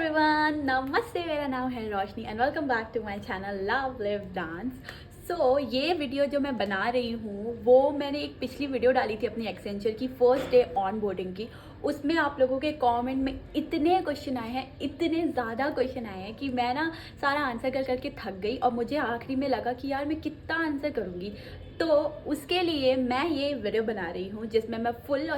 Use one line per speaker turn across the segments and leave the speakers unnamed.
Everyone, नमस्ते। मेरा नाम है Roshni and welcome back to my channel love live dance. ये वीडियो जो मैं बना रही हूँ वो मैंने एक पिछली वीडियो डाली थी अपनी एक्सेंचर की फर्स्ट डे ऑन बोर्डिंग की। उसमें आप लोगों के कमेंट में इतने क्वेश्चन आए हैं, इतने ज़्यादा क्वेश्चन आए हैं कि मैं ना सारा आंसर कर करके थक गई और मुझे आखिरी में लगा कि यार मैं कितना आंसर करूँगी। तो उसके लिए मैं ये वीडियो बना रही हूँ जिसमें मैं फुल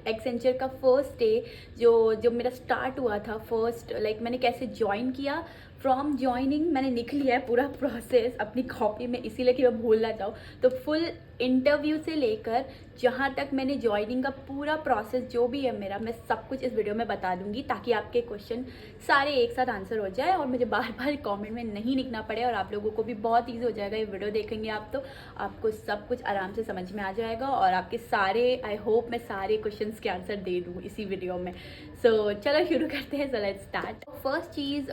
एक्सेंचर का फर्स्ट डे जो जो मेरा स्टार्ट हुआ था, फर्स्ट मैंने कैसे ज्वाइन किया, फ्रॉम ज्वाइनिंग मैंने लिख लिया है पूरा प्रोसेस अपनी कॉपी में, इसीलिए कि मैं भूल ना जाऊँ। तो फुल इंटरव्यू से लेकर जहाँ तक मैंने ज्वाइनिंग का पूरा प्रोसेस जो भी है मेरा, मैं सब कुछ इस वीडियो में बता दूंगी ताकि आपके क्वेश्चन सारे एक साथ आंसर हो जाए और मुझे बार बार कमेंट में नहीं लिखना पड़े और आप लोगों को भी बहुत ईजी हो जाएगा। ये वीडियो देखेंगे आप तो आपको सब कुछ आराम से समझ में आ जाएगा और आपके सारे, आई होप मैं सारे क्वेश्चंस के आंसर दे दूँ इसी वीडियो में। चलो शुरू करते हैं। So let's start. फर्स्ट चीज़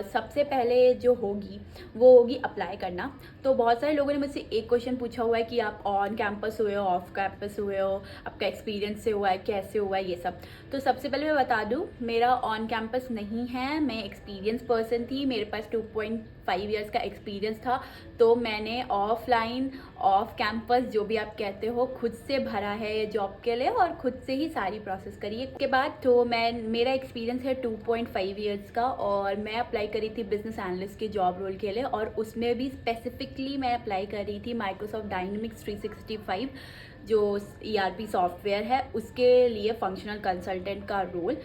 सबसे पहले जो होगी वो होगी अप्लाई करना। तो बहुत सारे लोगों ने मुझसे एक क्वेश्चन पूछा हुआ है कि आप ऑन कैंपस हुए हो, ऑफ कैंपस हुए हो, आपका एक्सपीरियंस से हुआ है, कैसे हुआ है, ये सब। तो सबसे पहले मैं बता दूं, मेरा ऑन कैंपस नहीं है, मैं एक्सपीरियंस पर्सन थी। मेरे पास 2.5 ईयर्स का एक्सपीरियंस था। तो मैंने ऑफलाइन, ऑफ कैंपस जो भी आप कहते हो, खुद से भरा है ये जॉब के लिए और खुद से ही सारी प्रोसेस करी है। उसके बाद तो मेरा एक्सपीरियंस है 2.5 ईयर्स का और मैं अप्लाई करी थी बिजनेस एनालिस्ट के जॉब रोल के लिए और उसमें भी स्पेसिफिकली मैं अप्लाई कर रही थी माइक्रोसॉफ्ट डायनेमिक्स 365 जो ERP सॉफ्टवेयर है, उसके लिए फंक्शनल कंसल्टेंट का रोल।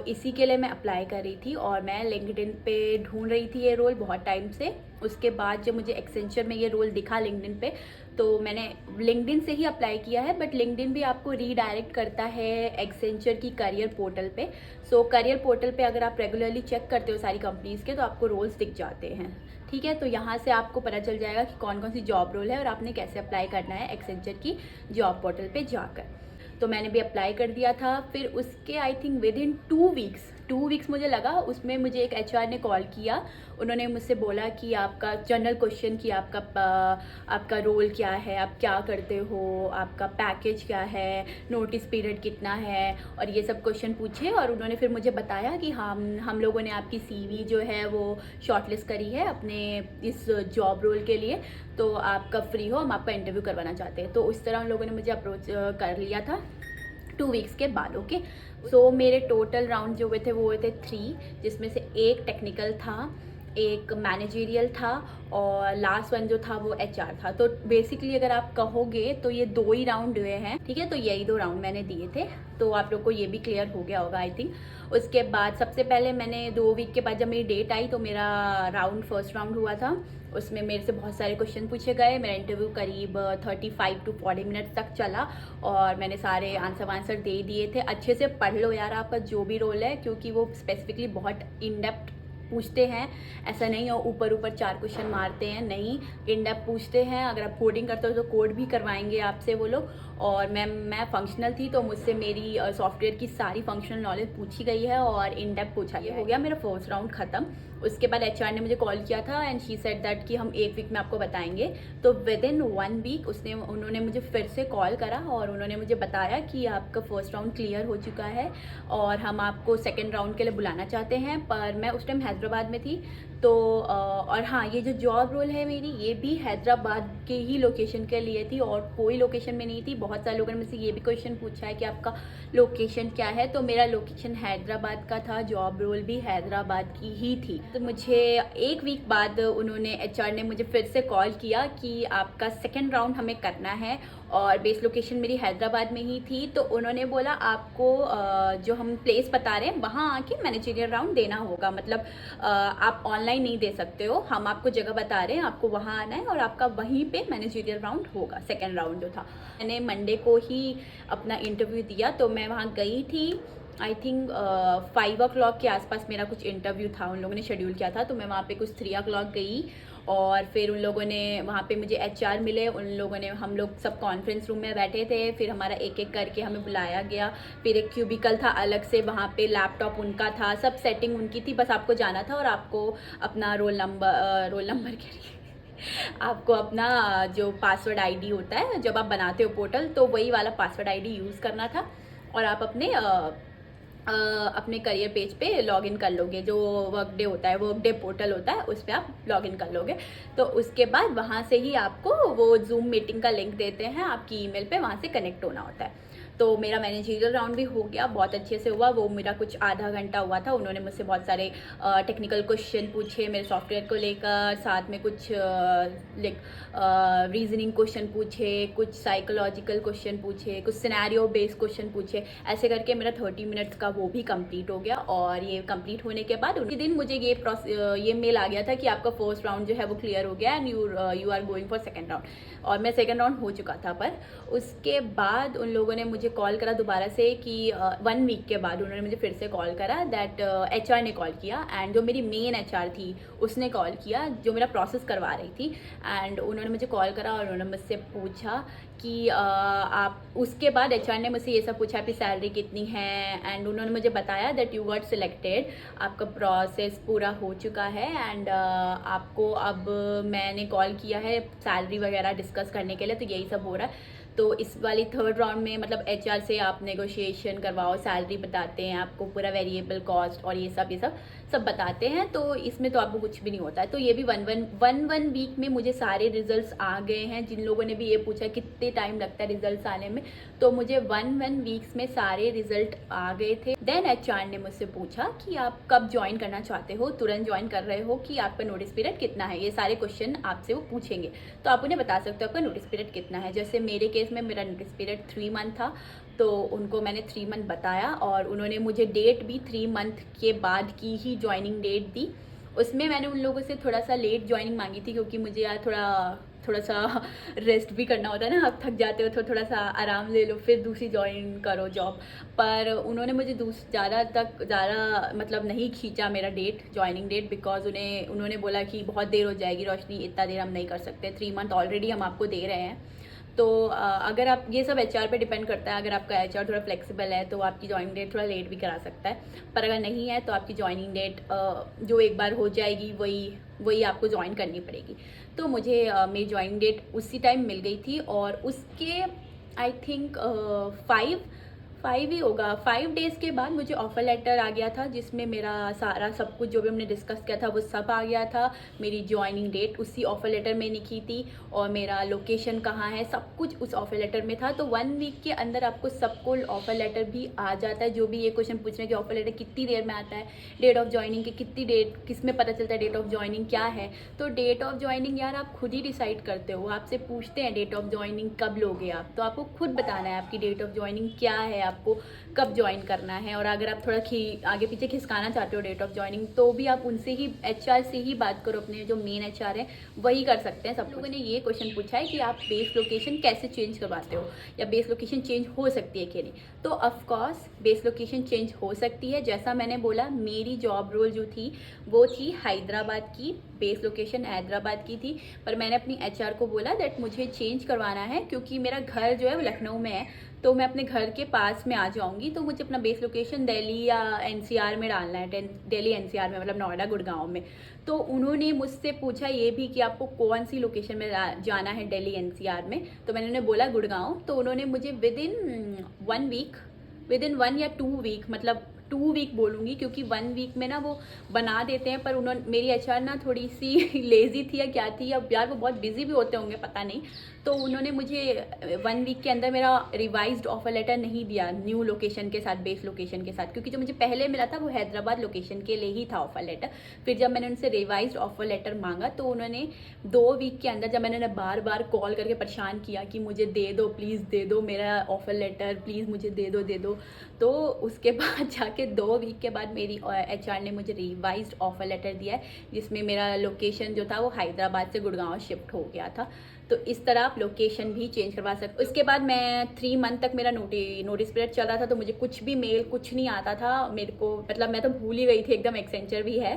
इसी के लिए मैं अप्लाई कर रही थी और मैं लिंक्डइन पे ढूंढ रही थी ये रोल बहुत टाइम से। उसके बाद जब मुझे एक्सेंचर में ये रोल दिखा लिंक्डइन पे, तो मैंने लिंक्डइन से ही अप्लाई किया है। बट लिंक्डइन भी आपको रीडायरेक्ट करता है एक्सेंचर की करियर पोर्टल पे। करियर पोर्टल पे अगर आप रेगुलरली चेक करते हो सारी कंपनीज़ के, तो आपको रोल्स दिख जाते हैं। ठीक है, तो यहाँ से आपको पता चल जाएगा कि कौन कौन सी जॉब रोल है और आपने कैसे अप्लाई करना है एक्सेंचर की जॉब पोर्टल पे जाकर। तो मैंने भी अप्लाई कर दिया था। फिर उसके I think with in 2 weeks मुझे लगा, उसमें मुझे एक HR ने कॉल किया। उन्होंने मुझसे बोला कि आपका जनरल क्वेश्चन कि आपका रोल क्या है, आप क्या करते हो, आपका पैकेज क्या है, नोटिस पीरियड कितना है, और ये सब क्वेश्चन पूछे। और उन्होंने फिर मुझे बताया कि हम लोगों ने आपकी CV जो है वो शॉर्टलिस्ट करी है अपने इस जॉब रोल के लिए, तो आप कब फ्री हो, हम आपका इंटरव्यू करवाना चाहते हैं। तो उस तरह उन लोगों ने मुझे अप्रोच कर लिया था 2 वीक्स के बाद। ओके, मेरे टोटल राउंड जो हुए थे वो हुए थे 3, जिसमें से एक टेक्निकल था, एक मैनेजरियल था और लास्ट वन जो था वो HR था। तो बेसिकली अगर आप कहोगे तो ये 2 ही राउंड हुए हैं। ठीक है, तो यही 2 राउंड मैंने दिए थे। तो आप लोग को ये भी क्लियर हो गया होगा आई थिंक। उसके बाद सबसे पहले मैंने 2 वीक के बाद जब मेरी डेट आई तो मेरा फर्स्ट राउंड हुआ था। उसमें मेरे से बहुत सारे क्वेश्चन पूछे गए। मेरा इंटरव्यू करीब 35 to 40 मिनट्स तक चला और मैंने सारे आंसर दे दिए थे। अच्छे से पढ़ लो यार आपका जो भी रोल है, क्योंकि वो स्पेसिफिकली बहुत इन डेप्थ पूछते हैं। ऐसा नहीं हो ऊपर 4 क्वेश्चन मारते हैं, नहीं, इन डेप्थ पूछते हैं। अगर आप कोडिंग करते हो तो कोड भी करवाएंगे आपसे वो लोग। और मैं फंक्शनल थी तो मुझसे मेरी सॉफ्टवेयर की सारी फंक्शनल नॉलेज पूछी गई है और इन डेप्थ पूछा गया। हो गया मेरा फर्स्ट राउंड ख़त्म। उसके बाद HR ने मुझे कॉल किया था एंड शी सेड दैट कि हम 1 वीक में आपको बताएंगे। तो विद इन 1 वीक उन्होंने मुझे फिर से कॉल करा और उन्होंने मुझे बताया कि आपका फर्स्ट राउंड क्लियर हो चुका है और हम आपको सेकेंड राउंड के लिए बुलाना चाहते हैं। पर मैं उस टाइम हैदराबाद में थी। तो और हाँ, ये जो जॉब रोल है मेरी, ये भी हैदराबाद के ही लोकेशन के लिए थी और कोई लोकेशन में नहीं थी। बहुत सारे लोगों ने मुझसे ये भी क्वेश्चन पूछा है कि आपका लोकेशन क्या है, तो मेरा लोकेशन हैदराबाद का था, जॉब रोल भी हैदराबाद की ही थी। तो मुझे 1 वीक बाद उन्होंने HR ने मुझे फिर से कॉल किया कि आपका सेकेंड राउंड हमें करना है और बेस लोकेशन मेरी हैदराबाद में ही थी। तो उन्होंने बोला आपको जो हम प्लेस बता रहे हैं वहाँ आके मैनेजरियल राउंड देना होगा, मतलब आप ऑनलाइन नहीं दे सकते हो, हम आपको जगह बता रहे हैं, आपको वहाँ आना है और आपका वहीं पे मैनेजरियल राउंड होगा। सेकेंड राउंड जो था, मैंने मंडे को ही अपना इंटरव्यू दिया। तो मैं वहाँ गई थी, आई थिंक 5 o'clock के आसपास मेरा कुछ इंटरव्यू था, उन लोगों ने शेड्यूल किया था। तो मैं वहाँ पे कुछ 3 o'clock गई और फिर उन लोगों ने वहाँ पे मुझे HR मिले। उन लोगों ने, हम लोग सब कॉन्फ्रेंस रूम में बैठे थे, फिर हमारा एक एक करके हमें बुलाया गया। फिर एक क्यूबिकल था अलग से, वहाँ पे लैपटॉप उनका था, सब सेटिंग उनकी थी, बस आपको जाना था और आपको अपना रोल नंबर कह रही आपको अपना जो पासवर्ड ID होता है जब आप बनाते हो पोर्टल, तो वही वाला पासवर्ड ID यूज़ करना था और आप अपने अपने करियर पेज पे लॉगिन कर लोगे, जो वर्क डे होता है, वर्क डे पोर्टल होता है, उस पर आप लॉगिन कर लोगे। तो उसके बाद वहाँ से ही आपको वो जूम मीटिंग का लिंक देते हैं आपकी ईमेल पे, वहाँ से कनेक्ट होना होता है। तो मेरा मैनेजरियल राउंड भी हो गया, बहुत अच्छे से हुआ। वो मेरा कुछ आधा घंटा हुआ था। उन्होंने मुझसे बहुत सारे टेक्निकल क्वेश्चन पूछे मेरे सॉफ्टवेयर को लेकर, साथ में कुछ लाइक रीजनिंग क्वेश्चन पूछे, कुछ साइकोलॉजिकल क्वेश्चन पूछे, कुछ सिनेरियो बेस्ड क्वेश्चन पूछे। ऐसे करके मेरा 30 मिनट्स का वो भी कंप्लीट हो गया। और ये कंप्लीट होने के बाद उसी दिन मुझे ये मेल आ गया था कि आपका फर्स्ट राउंड जो है वो क्लियर हो गया and you are going for second round. और मैं सेकेंड राउंड हो चुका था। पर उसके बाद उन लोगों ने मुझे कॉल करा दोबारा से कि 1 वीक के बाद उन्होंने मुझे फिर से कॉल करा। दैट HR ने कॉल किया एंड जो मेरी मेन HR थी उसने कॉल किया, जो मेरा प्रोसेस करवा रही थी। एंड उन्होंने मुझे कॉल करा और उन्होंने मुझसे पूछा कि आप, उसके बाद HR ने मुझसे ये सब पूछा आपकी सैलरी कितनी है। एंड उन्होंने मुझे बताया दैट यू गॉट सिलेक्टेड, आपका प्रोसेस पूरा हो चुका है एंड आपको अब मैंने कॉल किया है सैलरी वगैरह डिस्कस करने के लिए। तो यही सब हो रहा है। तो इस वाली थर्ड राउंड में मतलब HR से आप नेगोशिएशन करवाओ, सैलरी बताते हैं आपको, पूरा वेरिएबल कॉस्ट और ये सब बताते हैं। तो इसमें तो आपको कुछ भी नहीं होता है। तो ये भी वन वीक में मुझे सारे रिजल्ट्स आ गए हैं। जिन लोगों ने भी ये पूछा कितने टाइम लगता है रिजल्ट्स आने में, तो मुझे वन वीक्स में सारे रिजल्ट आ गए थे। देन HR ने मुझसे पूछा कि आप कब ज्वाइन करना चाहते हो, तुरंत ज्वाइन कर रहे हो कि आपका नोटिस पीरियड कितना है। ये सारे क्वेश्चन आपसे वो पूछेंगे, तो आप उन्हें बता सकते हो आपका नोटिस पीरियड कितना है। जैसे मेरे केस में मेरा नोटिस पीरियड 3 मंथ था, तो उनको मैंने 3 मंथ बताया और उन्होंने मुझे डेट भी 3 मंथ के बाद की ही ज्वाइनिंग डेट दी। उसमें मैंने उन लोगों से थोड़ा सा लेट ज्वाइनिंग मांगी थी, क्योंकि मुझे यार थोड़ा सा रेस्ट भी करना होता है ना। आप थक जाते हो तो थोड़ा सा आराम ले लो, फिर दूसरी ज्वाइन करो जॉब। पर उन्होंने मुझे ज़्यादा मतलब नहीं खींचा मेरा ज्वाइनिंग डेट, बिकॉज उन्होंने बोला कि बहुत देर हो जाएगी रोशनी, इतना देर हम नहीं कर सकते, 3 मंथ ऑलरेडी हम आपको दे रहे हैं। तो अगर आप, ये सब HR पे डिपेंड करता है। अगर आपका HR थोड़ा फ्लेक्सिबल है तो आपकी ज्वाइनिंग डेट थोड़ा लेट भी करा सकता है। पर अगर नहीं है तो आपकी ज्वाइनिंग डेट जो एक बार हो जाएगी वही आपको ज्वाइन करनी पड़ेगी। तो मुझे मेरी ज्वाइनिंग डेट उसी टाइम मिल गई थी। और उसके आई थिंक 5 ही होगा, 5 डेज़ के बाद मुझे ऑफ़र लेटर आ गया था, जिसमें मेरा सारा सब कुछ जो भी हमने डिस्कस किया था वो सब आ गया था। मेरी ज्वाइनिंग डेट उसी ऑफ़र लेटर में लिखी थी और मेरा लोकेशन कहाँ है सब कुछ उस ऑफ़र लेटर में था। तो 1 वीक के अंदर आपको सबको ऑफ़र लेटर भी आ जाता है। जो भी ये क्वेश्चन पूछ रहे हैं कि ऑफ़र लेटर कितनी देर में आता है, डेट ऑफ ज्वाइनिंग की कितनी डेट, किस में पता चलता है डेट ऑफ ज्वाइनिंग क्या है। तो डेट ऑफ ज्वाइनिंग यार आप खुद ही डिसाइड करते हो। आपसे पूछते हैं डेट ऑफ ज्वाइनिंग कब लोगे आप, तो आपको खुद बताना है आपकी डेट ऑफ ज्वाइनिंग क्या है, आपको कब ज्वाइन करना है। और अगर आप थोड़ा आगे पीछे खिसकाना चाहते हो डेट ऑफ ज्वाइनिंग, तो भी आप उनसे ही, HR से ही बात करो। अपने जो मेन HR है वही कर सकते हैं। सब लोगों ने ये क्वेश्चन पूछा है कि आप बेस लोकेशन कैसे चेंज करवाते हो, या बेस लोकेशन चेंज हो सकती है कि नहीं। तो ऑफकोर्स बेस लोकेशन चेंज हो सकती है। जैसा मैंने बोला, मेरी जॉब रोल जो थी वो थी हैदराबाद की, बेस लोकेशन हैदराबाद की थी। पर मैंने अपनी HR को बोला दैट मुझे चेंज करवाना है, क्योंकि मेरा घर जो है वो लखनऊ में है, तो मैं अपने घर के पास में आ जाऊंगी। तो मुझे अपना बेस लोकेशन दिल्ली या NCR में डालना है, दिल्ली NCR में, मतलब नोएडा गुड़गांव में। तो उन्होंने मुझसे पूछा ये भी कि आपको कौन सी लोकेशन में जाना है दिल्ली NCR में। तो मैंने उन्हें बोला गुड़गांव। तो उन्होंने मुझे विदिन 1 या 2 वीक, मतलब 2 वीक बोलूँगी, क्योंकि 1 वीक में ना वो बना देते हैं। पर मेरी HR ना थोड़ी सी लेज़ी थी या क्या थी, या यार वो बहुत बिजी भी होते होंगे, पता नहीं। तो उन्होंने मुझे 1 वीक के अंदर मेरा रिवाइज्ड ऑफर लेटर नहीं दिया न्यू लोकेशन के साथ, बेस लोकेशन के साथ, क्योंकि जो मुझे पहले मिला था वो हैदराबाद लोकेशन के लिए ही था ऑफर लेटर। फिर जब मैंने उनसे रिवाइज्ड ऑफर लेटर मांगा, तो उन्होंने 2 वीक के अंदर, जब मैंने उन्हें बार बार कॉल करके परेशान किया कि मुझे दे दो, प्लीज़ दे दो मेरा ऑफर लेटर, प्लीज़ मुझे दे दो, तो उसके बाद जाके 2 वीक के बाद मेरी HR ने मुझे रिवाइज्ड ऑफर लेटर दिया है, जिसमें मेरा लोकेशन जो था वो हैदराबाद से गुड़गांव शिफ्ट हो गया था। तो इस तरह आप लोकेशन भी चेंज करवा सकते। उसके बाद मैं 3 मंथ तक मेरा नोटिस पीरियड चल रहा था, तो मुझे कुछ भी मेल कुछ नहीं आता था मेरे को, मतलब मैं तो भूल ही गई थी एकदम, एक्सेंचर भी है।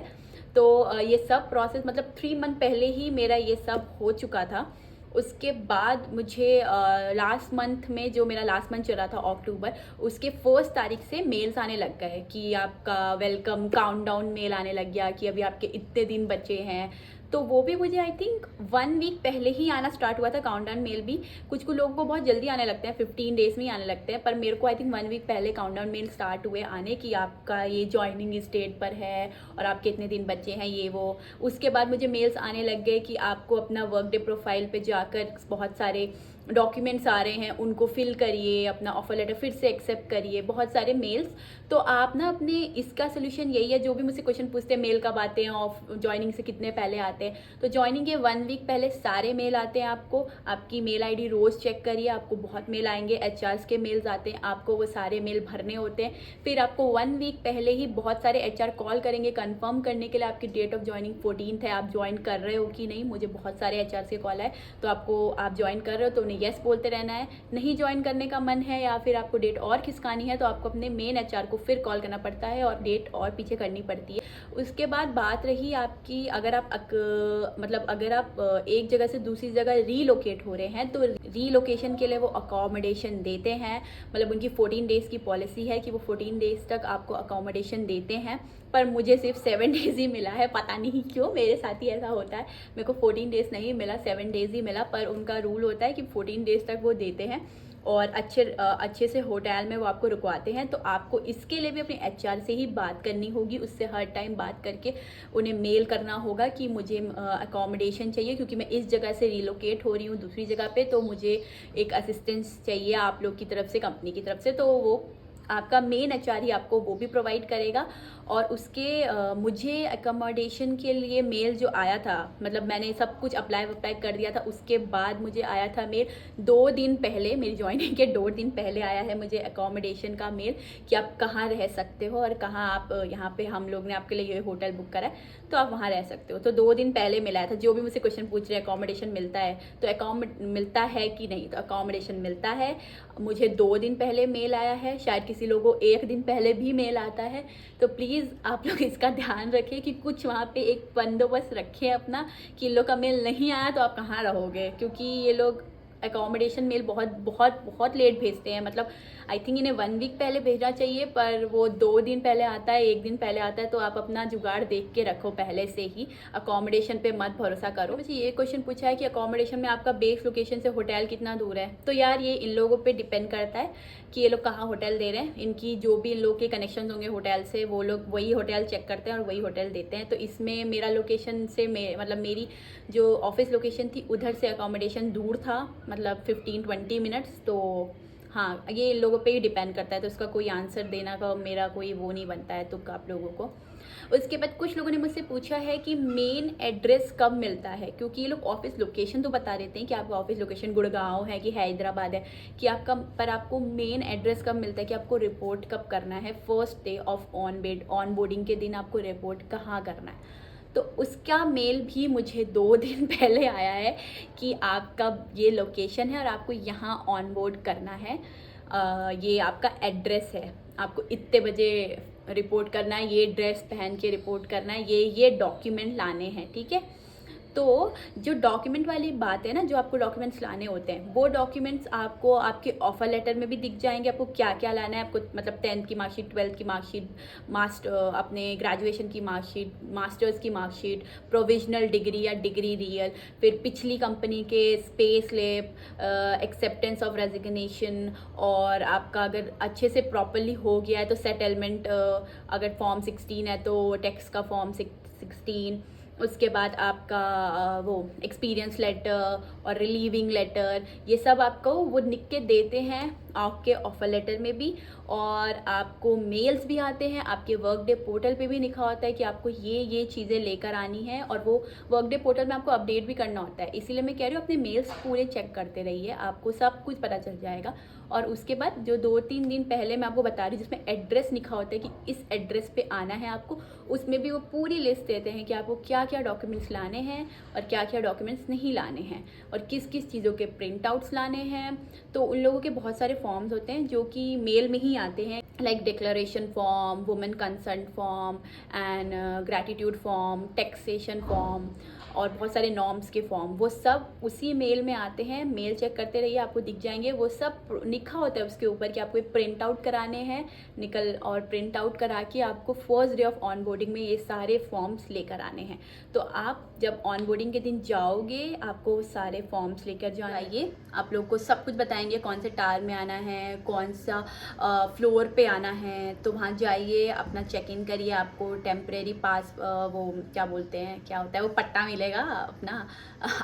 तो ये सब प्रोसेस, मतलब 3 मंथ पहले ही मेरा ये सब हो चुका था। उसके बाद मुझे लास्ट मंथ में, जो मेरा लास्ट मंथ चल रहा था अक्टूबर, उसके 1 तारीख से मेल्स आने लग गए कि आपका वेलकम काउंटडाउन मेल आने लग गया कि अभी आपके इतने दिन बचे हैं। तो वो भी मुझे आई थिंक 1 वीक पहले ही आना स्टार्ट हुआ था, काउंटडाउन मेल भी। कुछ लोगों को बहुत जल्दी आने लगते हैं, 15 डेज में ही आने लगते हैं, पर मेरे को आई थिंक 1 वीक पहले काउंटडाउन मेल स्टार्ट हुए आने कि आपका ये ज्वाइनिंग स्टेट पर है और आपके इतने दिन बचे हैं ये वो। उसके बाद मुझे मेल्स आने लग गए कि आपको अपना वर्क डे प्रोफाइल पे जाकर बहुत सारे डॉक्यूमेंट्स आ रहे हैं, उनको फिल करिए, अपना ऑफर लेटर फिर से एक्सेप्ट करिए, बहुत सारे मेल्स। तो आप ना अपने इसका सोल्यूशन यही है, जो भी मुझसे क्वेश्चन पूछते हैं मेल कब आते हैं, ऑफ ज्वाइनिंग से कितने पहले आते हैं, तो ज्वाइनिंग के 1 वीक पहले सारे मेल आते हैं आपको। आपकी मेल आईडी रोज़ चेक करिए, आपको बहुत मेल आएंगे, एचआर्स के मेल्स आते हैं, आपको वो सारे मेल भरने होते हैं। फिर आपको 1 वीक पहले ही बहुत सारे एचआर कॉल करेंगे कंफर्म करने के लिए आपकी डेट ऑफ ज्वाइनिंग 14th है, आप ज्वाइन कर रहे हो कि नहीं। मुझे बहुत सारे एचआर से कॉल आए, तो आपको आप ज्वाइन कर रहे हो तो उन्हें येस बोलते रहना है। नहीं ज्वाइन करने का मन है या फिर आपको डेट और खिसकानी है तो आपको अपने मेन एचआर को फिर कॉल करना पड़ता है और डेट और पीछे करनी पड़ती है। उसके बाद बात रही आपकी, अगर आप अगर आप एक जगह से दूसरी जगह रीलोकेट हो रहे हैं तो रीलोकेशन के लिए वो अकोमोडेशन देते हैं। मतलब उनकी 14 डेज़ की पॉलिसी है कि वो 14 डेज़ तक आपको अकोमोडेशन देते हैं, पर मुझे सिर्फ 7 डेज़ ही मिला है। पता नहीं क्यों, मेरे साथ ही ऐसा होता है, मेरे को 14 डेज़ नहीं मिला, 7 डेज़ ही मिला। पर उनका रूल होता है कि 14 डेज़ तक वो देते हैं और अच्छे से होटल में वो आपको रुकवाते हैं। तो आपको इसके लिए भी अपने एचआर से ही बात करनी होगी, उससे हर टाइम बात करके उन्हें मेल करना होगा कि मुझे अकोमोडेशन चाहिए, क्योंकि मैं इस जगह से रिलोकेट हो रही हूँ दूसरी जगह पे, तो मुझे एक असिस्टेंस चाहिए आप लोग की तरफ से, कंपनी की तरफ से। तो वो आपका मेन एचआर ही आपको वो भी प्रोवाइड करेगा। और उसके मुझे अकोमोडेशन के लिए मेल जो आया था, मतलब मैंने सब कुछ अप्लाई कर दिया था, उसके बाद मुझे आया था मेल 2 दिन पहले, मेरी ज्वाइनिंग के 2 दिन पहले आया है मुझे अकोमोडेशन का मेल कि आप कहाँ रह सकते हो और कहाँ आप यहाँ पे हम लोग ने आपके लिए ये होटल बुक करा है तो आप वहाँ रह सकते हो। तो 2 दिन पहले मिला था। जो भी मुझसे क्वेश्चन पूछ रहे हैं अकोमोडेशन मिलता है, तो मिलता है कि नहीं, तो अकोमोडेशन मिलता है। मुझे 2 दिन पहले मेल आया है, शायद किसी लोगों को 1 दिन पहले भी मेल आता है। तो प्लीज़ आप लोग इसका ध्यान रखें कि कुछ वहाँ पे एक बंदोबस्त रखें अपना कि इन लोग का मेल नहीं आया तो आप कहाँ रहोगे, क्योंकि ये लोग अकोमोडेशन मेल बहुत बहुत बहुत लेट भेजते हैं। मतलब आई थिंक इन्हें 1 वीक पहले भेजना चाहिए, पर वो 2 दिन पहले आता है, 1 दिन पहले आता है। तो आप अपना जुगाड़ देख के रखो पहले से ही, अकोमोडेशन पे मत भरोसा करो। मुझे ये क्वेश्चन पूछा है कि अकोमोडेशन में आपका बेस लोकेशन से होटल कितना दूर है, तो यार ये इन लोगों पे डिपेंड करता है कि ये लोग कहाँ होटल दे रहे हैं। इनकी जो भी इन लोग के कनेक्शन होंगे होटल से, वो लोग वही होटल चेक करते हैं और वही होटल देते हैं। तो इसमें मेरा लोकेशन से मतलब मेरी जो ऑफिस लोकेशन थी उधर से अकोमोडेशन दूर था, मतलब 15-20 मिनट्स। तो हाँ, ये इन लोगों पे ही डिपेंड करता है, तो उसका कोई आंसर देना का मेरा कोई वो नहीं बनता है तो आप लोगों को। उसके बाद कुछ लोगों ने मुझसे पूछा है कि मेन एड्रेस कब मिलता है, क्योंकि ये लोग ऑफिस लोकेशन तो बता देते हैं कि आपका ऑफिस लोकेशन गुड़गांव है कि हैदराबाद है, कि आपको मेन एड्रेस कब मिलता है कि आपको रिपोर्ट कब करना है। First day of on boarding के दिन आपको रिपोर्ट कहाँ करना है। तो उसका मेल भी मुझे 2 दिन पहले आया है कि आपका ये लोकेशन है और आपको यहाँ ऑन बोर्ड करना है। ये आपका एड्रेस है, आपको इतने बजे रिपोर्ट करना है, ये ड्रेस पहन के रिपोर्ट करना है, ये डॉक्यूमेंट लाने हैं, ठीक है। तो जो डॉक्यूमेंट वाली बात है ना, जो आपको डॉक्यूमेंट्स लाने होते हैं, वो डॉक्यूमेंट्स आपको आपके ऑफर लेटर में भी दिख जाएंगे, आपको क्या क्या लाना है। आपको मतलब 10th की मार्कशीट, 12th की मार्कशीट, अपने ग्रेजुएशन की मार्कशीट, मास्टर्स की मार्कशीट, प्रोविजनल डिग्री या डिग्री रियल, फिर पिछली कंपनी के pay slip, acceptance of resignation, और आपका अगर अच्छे से प्रॉपरली हो गया है तो सेटलमेंट, अगर फॉर्म 16 है तो टैक्स का फॉर्म 16। उसके बाद आपका वो एक्सपीरियंस लेटर और रिलीविंग लेटर, ये सब आपको वो लिख के देते हैं आपके ऑफर लेटर में भी। और आपको मेल्स भी आते हैं, आपके वर्क डे पोर्टल पे भी लिखा होता है कि आपको ये चीज़ें लेकर आनी है, और वो वर्क डे पोर्टल में आपको अपडेट भी करना होता है। इसीलिए मैं कह रही हूँ अपने मेल्स पूरे चेक करते रहिए, आपको सब कुछ पता चल जाएगा। और उसके बाद जो 2-3 दिन पहले मैं आपको बता रही हूँ जिसमें एड्रेस लिखा होता है कि इस एड्रेस पे आना है आपको, उसमें भी वो पूरी लिस्ट देते हैं कि आपको क्या क्या डॉक्यूमेंट्स लाने हैं और क्या क्या डॉक्यूमेंट्स नहीं लाने हैं, और किस किस चीज़ों के प्रिंट आउट्स लाने हैं। तो उन लोगों के बहुत सारे फॉर्म्स होते हैं जो कि मेल में ही आते हैं। like declaration form, women consent form and gratitude form, taxation form और बहुत सारे नॉर्म्स के फॉर्म, वो सब उसी मेल में आते हैं। मेल चेक करते रहिए, आपको दिख जाएंगे। वो सब लिखा होता है उसके ऊपर कि आपको प्रिंट आउट कराने हैं निकल, और प्रिंट आउट करा के आपको first day of on boarding में ये सारे फॉर्म्स लेकर आने हैं। तो आप जब ऑन बोर्डिंग के दिन जाओगे आपको सारे फॉर्म्स लेकर जाइए। आप लोग को सब कुछ बताएंगे, कौन से टार में आना है, कौन सा फ्लोर पे आना है। तो वहाँ जाइए, अपना चेक इन करिए, आपको टेम्परेरी पास वो क्या बोलते हैं, क्या होता है वो, पट्टा मिलेगा अपना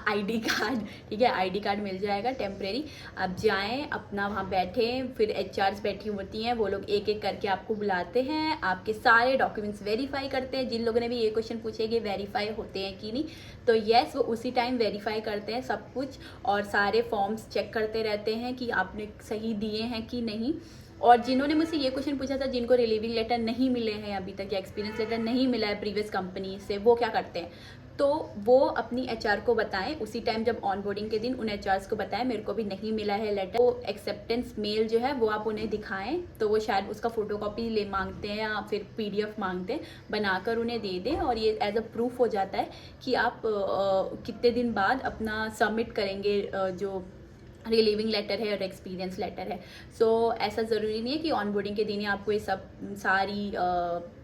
आईडी कार्ड, ठीक है, आईडी कार्ड मिल जाएगा टेम्परेरी। आप जाएं, अपना वहाँ बैठें, फिर एचआर्स बैठी होती हैं, वो लोग एक एक करके आपको बुलाते हैं, आपके सारे डॉक्यूमेंट्स वेरीफाई करते हैं। जिन लोगों ने भी ये क्वेश्चन पूछे कि वेरीफाई होते हैं कि नहीं, तो येस, वो उसी टाइम वेरीफाई करते हैं सब कुछ, और सारे फॉर्म्स चेक करते रहते हैं कि आपने सही दिए हैं कि नहीं। और जिन्होंने मुझसे ये क्वेश्चन पूछा था, जिनको रिलीविंग लेटर नहीं मिले हैं अभी तक, या एक्सपीरियंस लेटर नहीं मिला है प्रीवियस कंपनी से, वो क्या करते हैं, तो वो अपनी एचआर को बताएं उसी टाइम, जब ऑन बोर्डिंग के दिन उन एचआर्स को बताएं मेरे को भी नहीं मिला है लेटर। वो एक्सेप्टेंस मेल जो है वो आप उन्हें दिखाएं, तो वो शायद उसका फोटोकॉपी ले मांगते हैं या फिर पीडीएफ मांगते हैं, बनाकर उन्हें दे दें, और ये एज अ प्रूफ हो जाता है कि आप कितने दिन बाद अपना सबमिट करेंगे जो रिलीविंग लेटर है और एक्सपीरियंस लेटर है। सो ऐसा ज़रूरी नहीं है कि ऑन बोर्डिंग के दिन ही आपको ये सब सारी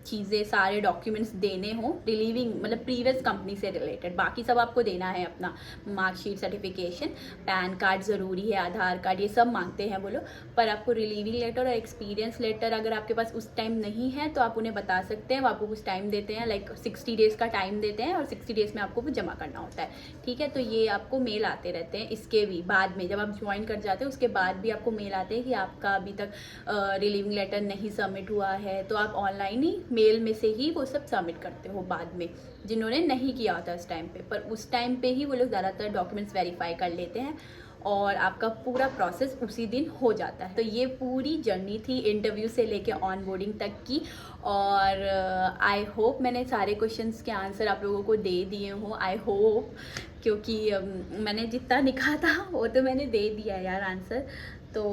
चीज़ें, सारे डॉक्यूमेंट्स देने हों रिलीविंग, मतलब प्रीवियस कंपनी से रिलेटेड। बाकी सब आपको देना है, अपना मार्कशीट, सर्टिफिकेशन, पैन कार्ड ज़रूरी है, आधार कार्ड, ये सब मांगते हैं वो लोग। पर आपको रिलीविंग लेटर और एक्सपीरियंस लेटर अगर आपके पास उस टाइम नहीं है तो आप उन्हें बता सकते हैं, वो आपको कुछ टाइम देते हैं, लाइक 60 डेज़ का टाइम देते हैं, और 60 डेज़ में आपको वो जमा करना होता है, ठीक है। तो ये आपको मेल आते रहते हैं। इसके भी बाद में जब आप ज्वाइन कर जाते हैं उसके बाद भी आपको मेल आते हैं कि आपका अभी तक रिलीविंग लेटर नहीं सबमिट हुआ है, तो आप ऑनलाइन ही मेल में से ही वो सब सबमिट करते हो बाद में, जिन्होंने नहीं किया होता उस टाइम पे। पर उस टाइम पे ही वो लोग ज़्यादातर डॉक्यूमेंट्स वेरीफाई कर लेते हैं और आपका पूरा प्रोसेस उसी दिन हो जाता है। तो ये पूरी जर्नी थी इंटरव्यू से लेके ऑन बोर्डिंग तक की, और आई होप मैंने सारे क्वेश्चंस के आंसर आप लोगों को दे दिए हों, आई होप, क्योंकि मैंने जितना लिखा था वो तो मैंने दे दिया यार आंसर। तो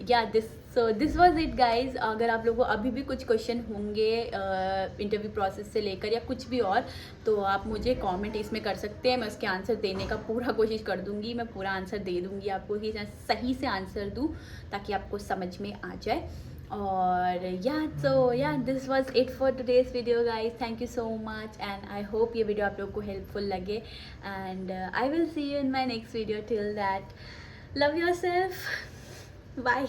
या दिस वाज इट गाइज। अगर आप लोगों को अभी भी कुछ क्वेश्चन होंगे इंटरव्यू प्रोसेस से लेकर या कुछ भी और, तो आप मुझे कमेंट इसमें कर सकते हैं, मैं उसके आंसर देने का पूरा कोशिश कर दूंगी। मैं पूरा आंसर दे दूंगी आपको, कि सही से आंसर दूँ ताकि आपको समझ में आ जाए। और this was it for today's video guys. Thank you so much, and I hope ये वीडियो आप लोग को हेल्पफुल लगे, and I will see you in my next video. Till that, love yourself, bye.